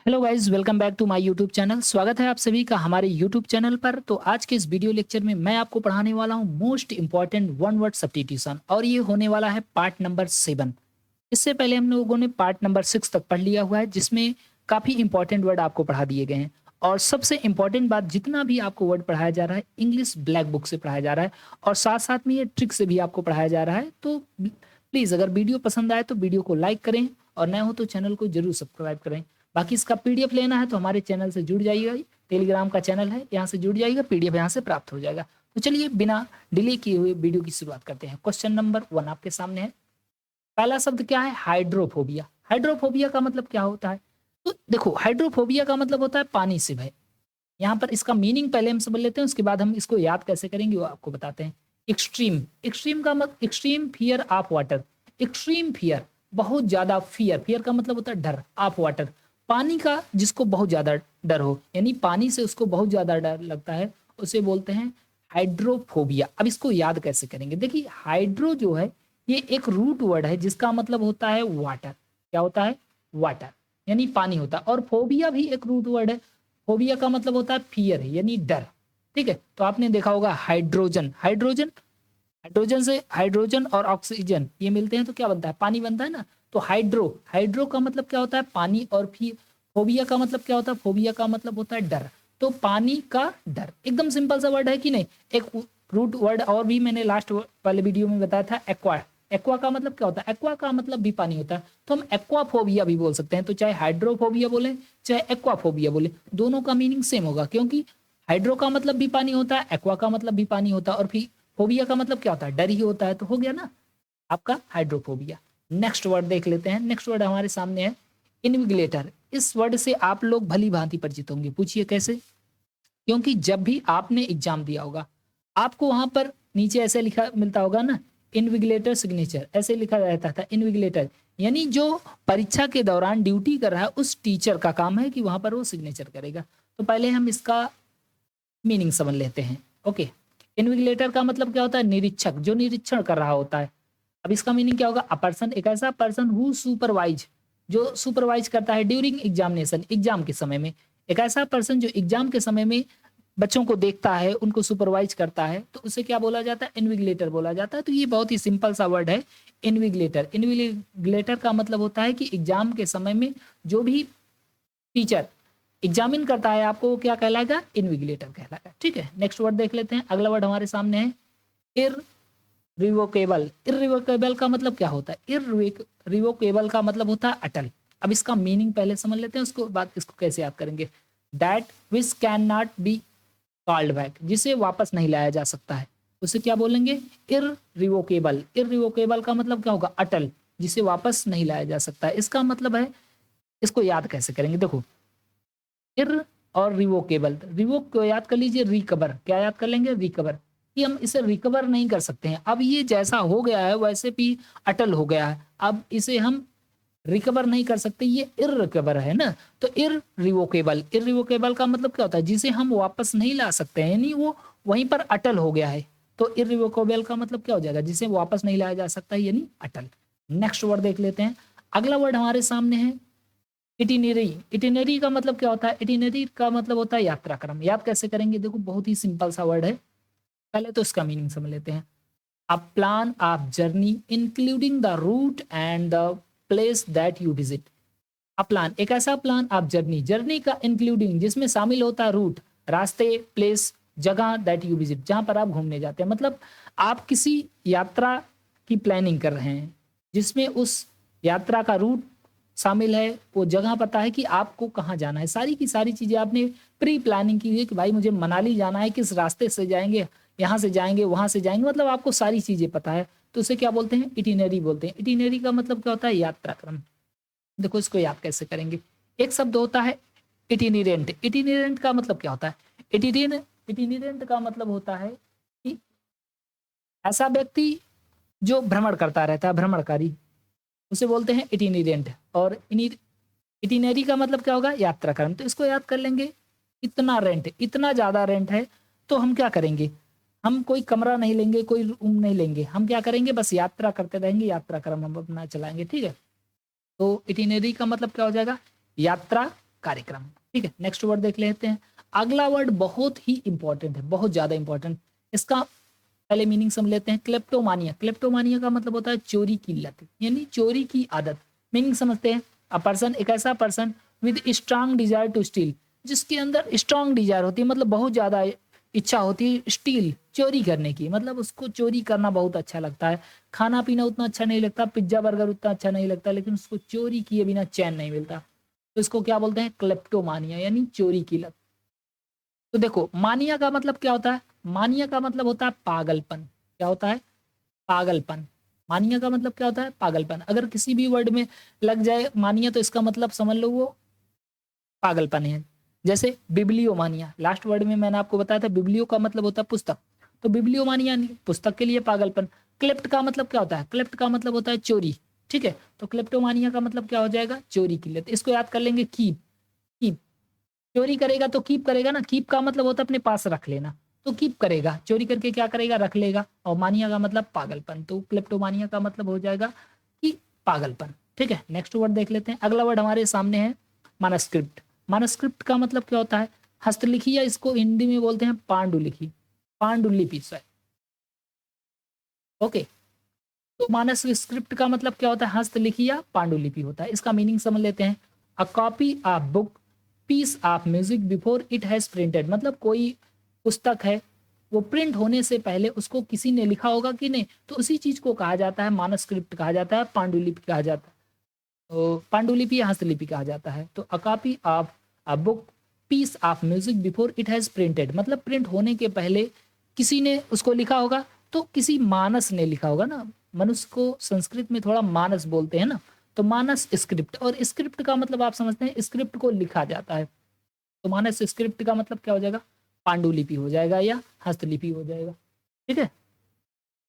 Hello guys, welcome back to my YouTube channel. स्वागत है आप सभी का हमारे यूट्यूब चैनल पर। तो आज के इस वीडियो लेक्चर में मैं आपको पढ़ाने वाला हूं most important one word substitution, और ये होने वाला है पार्ट नंबर 7। इससे पहले हम लोगों ने पार्ट नंबर 6 तक पढ़ लिया हुआ है, जिसमें काफ़ी इंपॉर्टेंट वर्ड आपको पढ़ा दिए गए हैं। और सबसे इंपॉर्टेंट बात, जितना भी आपको वर्ड पढ़ाया जा रहा है इंग्लिश ब्लैक बुक से पढ़ाया जा रहा है, और साथ साथ में ये ट्रिक से भी आपको पढ़ाया जा रहा है। तो प्लीज़ अगर वीडियो पसंद आए तो वीडियो को लाइक करें, और नए हो तो चैनल को जरूर सब्सक्राइब करें। बाकी इसका पीडीएफ लेना है तो हमारे चैनल से जुड़ जाइएगा। टेलीग्राम का चैनल है, यहाँ से जुड़ जाइएगा, पीडीएफ यहाँ से प्राप्त हो जाएगा। तो चलिए बिना डिले किए हुए वीडियो की शुरुआत करते हैं। क्वेश्चन नंबर 1 आपके सामने है। पहला शब्द क्या है? हाइड्रोफोबिया। हाइड्रोफोबिया का मतलब क्या होता है? तो देखो, हाइड्रोफोबिया का मतलब होता है पानी से भय। यहाँ पर इसका मीनिंग पहले हम समझ लेते हैं, उसके बाद हम इसको याद कैसे करेंगे वो आपको बताते हैं। एक्सट्रीम, एक्सट्रीम का मतलब extreme fear of water. Extreme fear, बहुत ज्यादा फियर। फियर का मतलब होता है डर। ऑफ वाटर, पानी का जिसको बहुत ज्यादा डर हो, यानी पानी से उसको बहुत ज्यादा डर लगता है, उसे बोलते हैं हाइड्रोफोबिया। अब इसको याद कैसे करेंगे? देखिए, हाइड्रो जो है ये एक रूट वर्ड है जिसका मतलब होता है वाटर। क्या होता है? वाटर, यानी पानी होता है। और फोबिया भी एक रूट वर्ड है। फोबिया का मतलब होता है फियर, यानी डर। ठीक है, तो आपने देखा होगा हाइड्रोजन। हाइड्रोजन, हाइड्रोजन से हाइड्रोजन और ऑक्सीजन ये मिलते हैं तो क्या बनता है? पानी बनता है ना। तो हाइड्रो, हाइड्रो का मतलब क्या होता है? पानी। और फिर फोबिया का मतलब क्या होता है? फोबिया का मतलब होता है डर। तो पानी का डर, एकदम सिंपल सा वर्ड है कि नहीं। एक रूट वर्ड और भी मैंने लास्ट वाले वीडियो में बताया था, एक्वा। एक्वा का मतलब क्या होता है? एक्वा का मतलब भी पानी होता है, तो हम एक्वाफोबिया भी बोल सकते हैं। तो चाहे हाइड्रोफोबिया बोले चाहे एक्वाफोबिया बोले, दोनों का मीनिंग सेम होगा, क्योंकि हाइड्रो का मतलब भी पानी होता है, एक्वा का मतलब भी पानी होता है, और फिर फोबिया का मतलब क्या होता है? डर ही होता है। तो हो गया ना आपका हाइड्रोफोबिया। नेक्स्ट वर्ड देख लेते हैं। नेक्स्ट वर्ड हमारे सामने है इन्विगिलेटर। इस वर्ड से आप लोग भली भांति परिचित होंगे। पूछिए कैसे? क्योंकि जब भी आपने एग्जाम दिया होगा, आपको वहां पर नीचे ऐसे लिखा मिलता होगा ना, इन्विगिलेटर सिग्नेचर, ऐसे लिखा रहता था इन्विगिलेटर। यानी जो परीक्षा के दौरान ड्यूटी कर रहा है उस टीचर का काम है कि वहां पर वो सिग्नेचर करेगा। तो पहले हम इसका मीनिंग समझ लेते हैं। ओके, इन्विगिलेटर का मतलब क्या होता है? निरीक्षक, जो निरीक्षण कर रहा होता है। अब इसका मीनिंग क्या होगा? अ पर्सन, एक ऐसा पर्सन हु सुपरवाइज, जो सुपरवाइज करता है ड्यूरिंग एग्जामिनेशन, एग्जाम के समय में। एक ऐसा पर्सन जो एग्जाम के समय में बच्चों को देखता है, उनको सुपरवाइज करता है, तो उसे क्या बोला जाता है? इन्विगिलेटर बोला जाता है। तो ये बहुत ही सिंपल सा वर्ड है, इन्विगिलेटर। इन्विगिलेटर का मतलब होता है कि एग्जाम के समय में जो भी टीचर एग्जामिन करता है आपको, वो क्या कहलाएगा? इन्विगिलेटर कहलाएगा। ठीक है, नेक्स्ट वर्ड देख लेते हैं। अगला वर्ड हमारे सामने है इररिवोकेबल। इररिवोकेबल का मतलब क्या होता है? इररिवोकेबल का मतलब होता है अटल। अब इसका मीनिंग पहले समझ लेते हैं, उसके बाद इसको कैसे याद करेंगे। That which can not be called back, जिसे वापस नहीं लाया जा सकता है, उसे क्या बोलेंगे? इररिवोकेबल। इररिवोकेबल का मतलब क्या होगा? अटल, जिसे वापस नहीं लाया जा सकता है। इसका मतलब है, इसको याद कैसे करेंगे? देखो, इर और रिवोकेबल। रिवोक को याद कर लीजिए, रिकवर। क्या याद कर लेंगे? रिकवर। कि हम इसे रिकवर नहीं कर सकते हैं। अब ये जैसा हो गया है वैसे भी अटल हो गया है, अब इसे हम रिकवर नहीं कर सकते, ये इररिकवर है ना। तो इररिवोकेबल, इररिवोकेबल का मतलब क्या होता है? जिसे हम वापस नहीं ला सकते हैं, यानी वो वहीं पर अटल हो गया है। तो इररिवोकेबल का मतलब क्या हो जाएगा? जिसे वापस नहीं लाया जा सकता, यानी अटल। नेक्स्ट वर्ड देख लेते हैं। अगला वर्ड हमारे सामने है इटिनरी। इटिनरी का मतलब क्या होता है? इटिनरी का मतलब होता है यात्रा क्रम। याद कैसे करेंगे? देखो, बहुत ही सिंपल सा वर्ड है। पहले तो इसका मीनिंग समझ लेते हैं। A plan of journey including the route and the place that you visit. A plan, एक ऐसा प्लान ऑफ जर्नी, जर्नी का इंक्लूडिंग जिसमें शामिल होता है रूट, रास्ते, प्लेस, जगह, दैट यू विजिट, जहां पर आप घूमने जाते हैं। मतलब आप किसी यात्रा की प्लानिंग कर रहे हैं जिसमें उस यात्रा का रूट शामिल है, वो जगह पता है कि आपको कहाँ जाना है, सारी की सारी चीज़ें आपने प्री प्लानिंग की है कि भाई मुझे मनाली जाना है, किस रास्ते से जाएँगे, यहाँ से जाएँगे, वहाँ से जाएँगे, मतलब आपको सारी चीज़ें पता है। तो उसे क्या बोलते हैं? इटिनरी बोलते हैं। इटिनरी का मतलब क्या होता है? यात्रा क्रम। देखो, इसको याद कैसे करेंगे। एक शब्द होता है इटिनेरेंट। इटिनेरेंट का मतलब क्या होता है? इटिनेरेंट का मतलब होता है कि ऐसा व्यक्ति जो भ्रमण करता रहता है, भ्रमणकारी, उसे बोलते हैं इटिनेरेंट। और इटिनरी का मतलब क्या होगा? यात्रा क्रम। तो इसको याद कर लेंगे। इतना रेंट, इतना ज़्यादा रेंट है, तो हम क्या करेंगे? हम कोई कमरा नहीं लेंगे, कोई रूम नहीं लेंगे, हम क्या करेंगे? बस यात्रा करते रहेंगे, यात्रा क्रम हम अपना चलाएंगे। ठीक है, तो इटिनरी का मतलब क्या हो जाएगा? यात्रा कार्यक्रम। ठीक है, नेक्स्ट वर्ड देख लेते हैं। अगला वर्ड बहुत ही इंपॉर्टेंट है, बहुत ज्यादा इंपॉर्टेंट। इसका पहले मीनिंग समझ लेते हैं। क्लेप्टोमानिया, क्लेप्टोमानिया का मतलब होता है चोरी की लत, यानी चोरी की आदत। मीनिंग समझते हैं। अ पर्सन, एक ऐसा person with strong desire to steal, जिसके अंदर स्ट्रांग डिजायर होती है, मतलब बहुत ज्यादा इच्छा होती है स्टील, चोरी करने की, मतलब उसको चोरी करना बहुत अच्छा लगता है। खाना पीना उतना अच्छा नहीं लगता, पिज्जा बर्गर उतना अच्छा नहीं लगता, लेकिन उसको चोरी किए बिना चैन नहीं मिलता। तो इसको क्या बोलते हैं? क्लेप्टोमानिया, यानी चोरी की लत। तो देखो, मानिया का मतलब क्या होता है? मानिया का मतलब होता है पागलपन। क्या होता है? पागलपन। मानिया का मतलब क्या होता है? पागलपन। अगर किसी भी वर्ड में लग जाए मानिया, तो इसका मतलब समझ लो वो पागलपन है। जैसे बिब्लियोमानिया, लास्ट वर्ड में मैंने आपको बताया था, बिब्लियो का मतलब होता है पुस्तक, तो बिब्लियोमानिया पुस्तक के लिए पागलपन। क्लेप्ट का मतलब क्या होता है? क्लेप्ट का मतलब होता है चोरी। ठीक है, तो क्लेप्टोमानिया का मतलब क्या हो जाएगा? चोरी की लत। इसको याद कर लेंगे, कीप। कीप, चोरी करेगा तो कीप करेगा ना, कीप का मतलब होता है अपने पास रख लेना, तो कीप करेगा, चोरी करके क्या करेगा? रख लेगा। और मानिया का मतलब पागलपन, तो क्लेप्टोमानिया का मतलब हो जाएगा कि पागलपन। ठीक है, नेक्स्ट वर्ड देख लेते हैं। अगला वर्ड हमारे सामने है मानस्क्रिप्ट। मानस्क्रिप्ट का मतलब क्या होता है? हस्तलिखी, या इसको हिंदी में बोलते हैं पांडुलिपि, पांडुलिपि सॉरी। ओके, तो मानस स्क्रिप्ट का मतलब क्या होता है? हस्तलिखी या पांडुलिपि होता है। इसका मीनिंग समझ लेते हैं। A copy of book, piece of music before it has printed, मतलब कोई पुस्तक है, वो प्रिंट होने से पहले उसको किसी ने लिखा होगा कि नहीं, तो उसी चीज को कहा जाता है मानस्क्रिप्ट, कहा जाता है पांडुलिपि कहा जाता है। तो पांडुलिपि या हस्तलिपि कहा जाता है। तो a copy of a book, piece of music before it has printed, मतलब प्रिंट होने के पहले किसी ने उसको लिखा होगा, तो किसी मानस ने लिखा होगा ना। मनुष्य को संस्कृत में थोड़ा मानस बोलते हैं ना, तो मानस स्क्रिप्ट। और स्क्रिप्ट का मतलब आप समझते हैं, स्क्रिप्ट को लिखा जाता है, तो मानस स्क्रिप्ट का मतलब क्या हो जाएगा? पांडुलिपि हो जाएगा या हस्तलिपि हो जाएगा। ठीक है,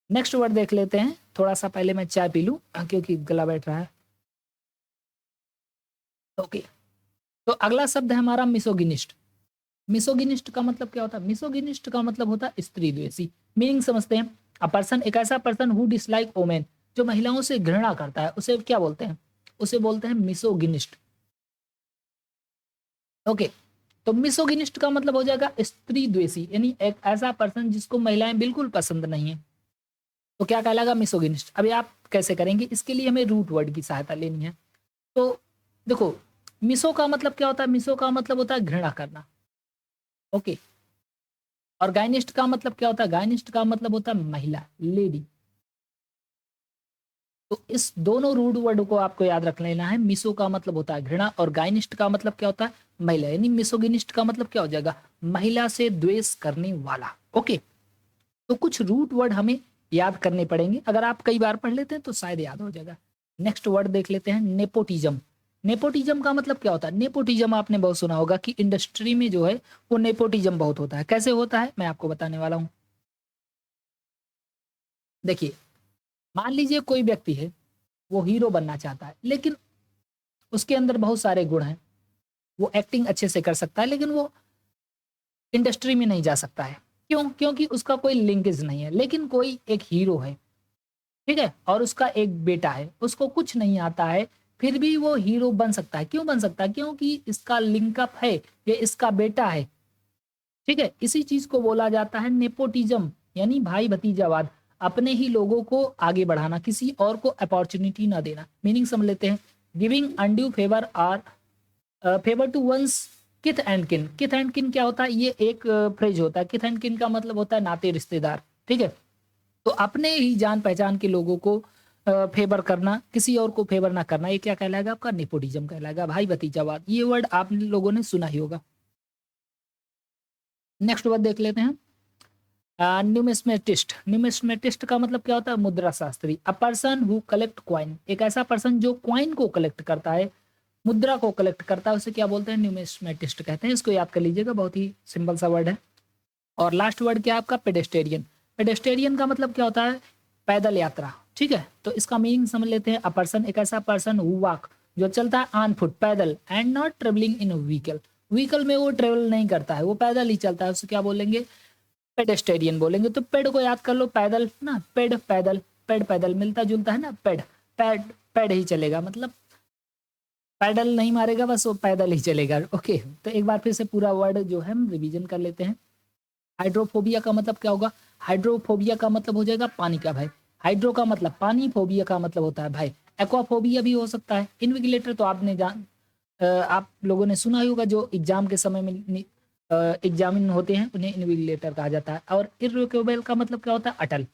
नेक्स्ट वर्ड देख लेते हैं। थोड़ा सा पहले मैं चाय पी लूं, क्योंकि गला बैठ रहा है। ओके, तो अगला शब्द है हमारा मिसोगिनिस्ट। मिसोगिनिस्ट का मतलब क्या होता है? मिसोगिनिस्ट का मतलब होता है स्त्री द्वेषी। मीनिंग समझते हैं। अ पर्सन, एक ऐसा पर्सन हु डिसलाइक वोमेन, जो महिलाओं से घृणा करता है, उसे क्या बोलते हैं? उसे बोलते हैं मिसोगिनिस्ट। ओके, तो मिसोगिनिस्ट का मतलब हो जाएगा स्त्री द्वेषी, यानी एक ऐसा पर्सन जिसको महिलाएं बिल्कुल पसंद नहीं है, तो क्या कहलाएगा? मिसोगिनिस्ट। अभी आप कैसे करेंगे? इसके लिए हमें रूट वर्ड की सहायता लेनी है। तो देखो, मिसो का मतलब क्या होता है? मिसो का मतलब होता है घृणा करना। ओके, और गायनिस्ट का मतलब क्या होता है? गायनिस्ट का मतलब होता है महिला, लेडी। तो इस दोनों रूट वर्ड को आपको याद रख लेना है। मिसो का मतलब होता है घृणा, और गायनिस्ट का मतलब क्या होता है? महिला, यानी मिसोगिनिस्ट का मतलब क्या हो जाएगा? महिला से द्वेष करने वाला। ओके, तो कुछ रूट वर्ड हमें याद करने पड़ेंगे, अगर आप कई बार पढ़ लेते हैं तो शायद याद हो जाएगा। नेक्स्ट वर्ड देख लेते हैं, नेपोटिज्म। नेपोटिज्म का मतलब क्या होता है? नेपोटिज्म आपने बहुत सुना होगा कि इंडस्ट्री में जो है वो नेपोटिज्म बहुत होता है। कैसे होता है, मैं आपको बताने वाला हूँ। देखिए, मान लीजिए कोई व्यक्ति है, वो हीरो बनना चाहता है, लेकिन उसके अंदर बहुत सारे गुण हैं। वो एक्टिंग अच्छे से कर सकता है, लेकिन वो इंडस्ट्री में नहीं जा सकता है। क्यों? क्योंकि उसका कोई लिंकेज नहीं है। लेकिन कोई एक हीरो है, ठीक है, और उसका एक बेटा है, उसको कुछ नहीं आता है, फिर भी वो हीरो बन सकता है। क्यों बन सकता है? क्योंकि इसका लिंकअप है, ये इसका बेटा है। ठीक है, इसी चीज को बोला जाता है नेपोटिज्म, यानी भाई भतीजावाद। अपने ही लोगों को आगे बढ़ाना, किसी और को अपॉर्चुनिटी ना देना। मीनिंग समझ लेते हैं। Giving undue favour or favour to one's kith and kin. Kith and किन क्या होता है? ये एक फ्रेज होता है। किथ एंड किन का मतलब होता है नाते रिश्तेदार। ठीक है, तो अपने ही जान पहचान के लोगों को फेवर करना, किसी और को फेवर ना करना, ये क्या कहलाएगा? आपका नेपोटिज्म कहलाएगा, भाई भतीजावाद। ये वर्ड आप लोगों ने सुना ही होगा। नेक्स्ट वर्ड देख लेते हैं, न्यूमिस्मेटिस्ट। न्यूमिस्मेटिस्ट का मतलब क्या होता है? मुद्रा Shastri. A person who collect coin, एक ऐसा पर्सन जो क्वाइन को कलेक्ट करता है, मुद्रा को कलेक्ट करता है, उसे क्या बोलते हैं? न्यूमिस्मेटिस्ट कहते हैं। इसको याद कर लीजिएगा, बहुत ही सिंपल सा वर्ड है। और लास्ट वर्ड क्या है आपका? पेडेस्टेरियन। पेडेस्टेरियन का मतलब क्या होता है? पैदल यात्रा। ठीक है, तो इसका मीनिंग समझ लेते हैं। अ पर्सन, एक ऐसा पर्सन हु वॉक, जो चलता है ऑन फुट, पैदल, and not travelling in vehicle. Vehicle में वो ट्रेवल नहीं करता है, वो पैदल ही चलता है, उसे क्या बोलेंगे? पेडेस्टेरियन बोलेंगे। तो पेड़ को याद कर लो, पैदल ना, पेड़ पैदल, पेड़ पैदल मिलता जुलता है ना, पेड़, पेड़ पेड़ ही चलेगा, मतलब पैडल नहीं मारेगा, बस वो पैदल ही चलेगा। ओके, तो एक बार फिर से पूरा वर्ड जो है हम रिवीजन कर लेते हैं। हाइड्रोफोबिया का मतलब क्या होगा? हाइड्रोफोबिया का मतलब हो जाएगा पानी का भय। हाइड्रो का मतलब पानी, फोबिया का मतलब होता है भय। एक्वाफोबिया भी हो सकता है। इन्विगिलेटर तो आपने आप लोगों ने सुना ही होगा, जो एग्जाम के समय में एग्जामिन होते हैं उन्हें इन्विगिलेटर कहा जाता है। और इर्रिवोकेबल का मतलब क्या होता है? अटल।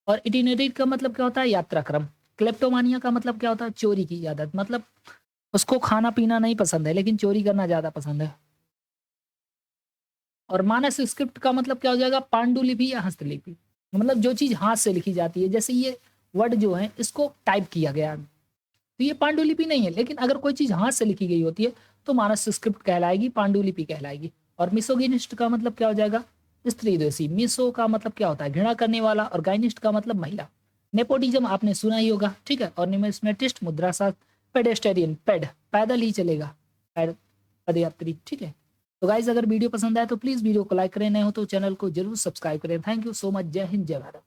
और इटिनरी का मतलब क्या होता है? यात्रा क्रम। क्लेप्टोमानिया का मतलब क्या होता है? चोरी की आदत। मतलब उसको खाना पीना नहीं पसंद है लेकिन चोरी करना ज्यादा पसंद है। और मानस स्क्रिप्ट का मतलब क्या हो जाएगा? पांडुलिपि या हस्तलिपि। मतलब जो चीज हाथ से लिखी जाती है, जैसे ये वर्ड जो है इसको टाइप किया गया है, तो ये पांडुलिपि नहीं है। लेकिन अगर कोई चीज हाथ से लिखी गई होती है तो मानस स्क्रिप्ट कहलाएगी, पांडुलिपि कहलाएगी। और मिसोगिनिस्ट का मतलब क्या हो जाएगा? स्त्री द्वेषी। मिसो का मतलब क्या होता है? घृणा करने वाला। और गाइनिस्ट का मतलब महिला। नेपोटिज्म आपने सुना ही होगा, ठीक है। और न्यूमिस्मेटिस्ट मुद्रा शास्त्र। पेडेस्टेरियन, पैदल ही चलेगा, पैद पदयात्री, ठीक है। तो गाइज अगर वीडियो पसंद आए तो प्लीज वीडियो को लाइक करें, नए हो तो चैनल को जरूर सब्सक्राइब करें। Thank you so much. जय हिंद, जय भारत।